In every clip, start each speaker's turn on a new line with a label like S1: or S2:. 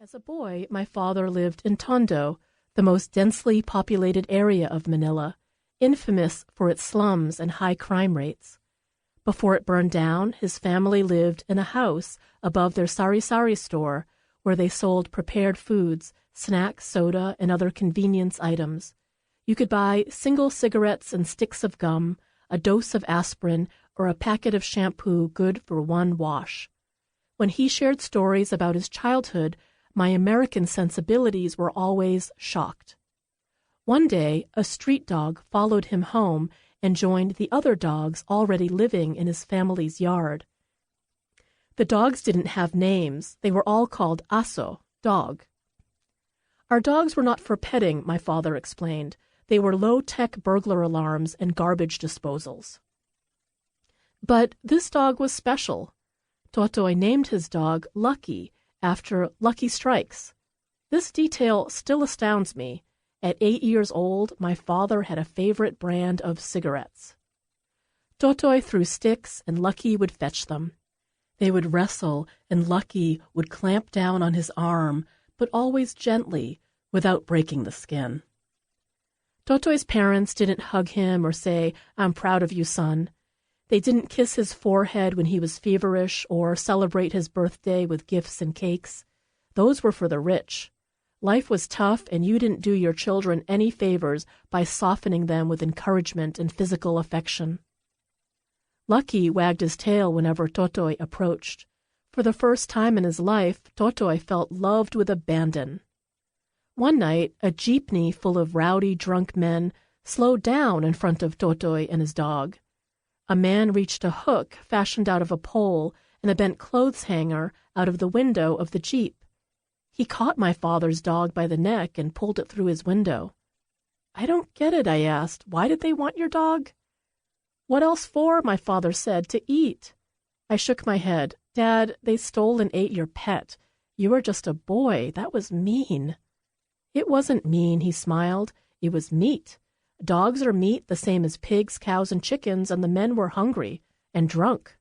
S1: As a boy, my father lived in Tondo, the most densely populated area of Manila, infamous for its slums and high crime rates. Before it burned down, his family lived in a house above their sari-sari store where they sold prepared foods, snacks, soda, and other convenience items. You could buy single cigarettes and sticks of gum, a dose of aspirin, or a packet of shampoo good for one wash. When he shared stories about his childhood, my American sensibilities were always shocked. One day, a street dog followed him home and joined the other dogs already living in his family's yard. The dogs didn't have names. They were all called aso, dog. Our dogs were not for petting, my father explained. They were low-tech burglar alarms and garbage disposals. But this dog was special. Totoy named his dog Lucky, after Lucky Strikes. This detail still astounds me. At 8 years old, my father had a favorite brand of cigarettes. Totoy threw sticks, and Lucky would fetch them. They would wrestle, and Lucky would clamp down on his arm, but always gently, without breaking the skin. Totoy's parents didn't hug him or say, "I'm proud of you, son." They didn't kiss his forehead when he was feverish or celebrate his birthday with gifts and cakes. Those were for the rich. Life was tough, and you didn't do your children any favors by softening them with encouragement and physical affection. Lucky wagged his tail whenever Totoy approached. For the first time in his life, Totoy felt loved with abandon. One night, a jeepney full of rowdy, drunk men slowed down in front of Totoy and his dog. A man reached a hook fashioned out of a pole and a bent clothes hanger out of the window of the jeep. He caught my father's dog by the neck and pulled it through his window. "I don't get it," I asked. "Why did they want your dog?" "What else for?" my father said. "To eat." I shook my head. "Dad, they stole and ate your pet. You were just a boy. That was mean." "It wasn't mean," he smiled. "It was meat. Dogs are meat the same as pigs, cows, and chickens, and the men were hungry and drunk."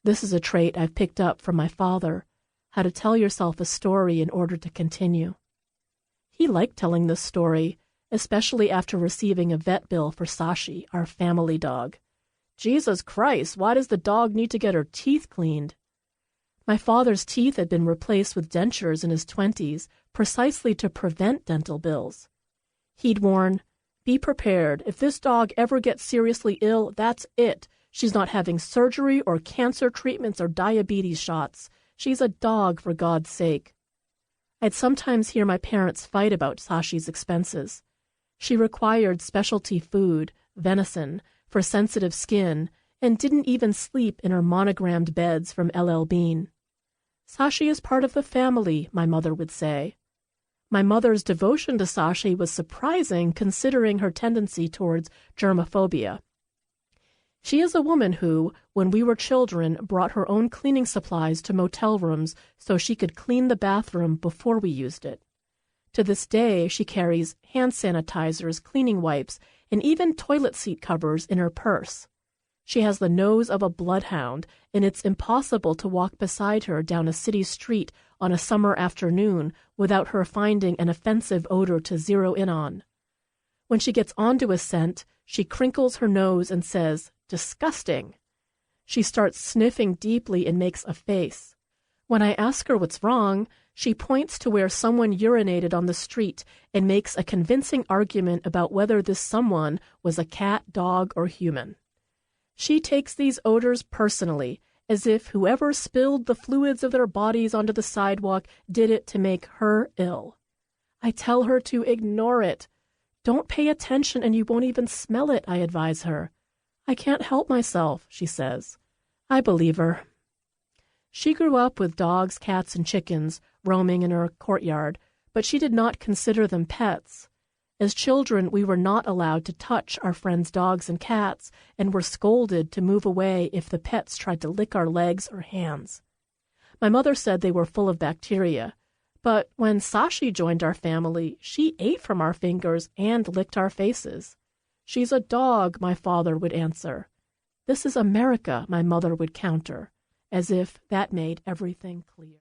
S1: This is a trait I've picked up from my father, how to tell yourself a story in order to continue. He liked telling this story, especially after receiving a vet bill for Sashi, our family dog. "Jesus Christ, why does the dog need to get her teeth cleaned?" My father's teeth had been replaced with dentures in his 20s, precisely to prevent dental bills. He'd warn, "Be prepared. If this dog ever gets seriously ill, that's it. She's not having surgery or cancer treatments or diabetes shots. She's a dog, for God's sake." I'd sometimes hear my parents fight about Sashi's expenses. She required specialty food, venison, for sensitive skin, and didn't even sleep in her monogrammed beds from LL Bean. "Sashi is part of the family," my mother would say. My mother's devotion to Sashi was surprising considering her tendency towards germophobia. She is a woman who, when we were children, brought her own cleaning supplies to motel rooms so she could clean the bathroom before we used it. To this day, she carries hand sanitizers, cleaning wipes, and even toilet seat covers in her purse. She has the nose of a bloodhound, and it's impossible to walk beside her down a city street on a summer afternoon without her finding an offensive odor to zero in on. When she gets onto a scent, she crinkles her nose and says, "Disgusting." She starts sniffing deeply and makes a face. When I ask her what's wrong, she points to where someone urinated on the street and makes a convincing argument about whether this someone was a cat, dog, or human. She takes these odors personally, as if whoever spilled the fluids of their bodies onto the sidewalk did it to make her ill. I tell her to ignore it. "Don't pay attention and you won't even smell it," I advise her. "I can't help myself," she says. I believe her. She grew up with dogs, cats, and chickens roaming in her courtyard, but she did not consider them pets. As children, we were not allowed to touch our friends' dogs and cats, and were scolded to move away if the pets tried to lick our legs or hands. My mother said they were full of bacteria, but when Sashi joined our family, she ate from our fingers and licked our faces. "She's a dog," my father would answer. "This is America," my mother would counter, as if that made everything clear.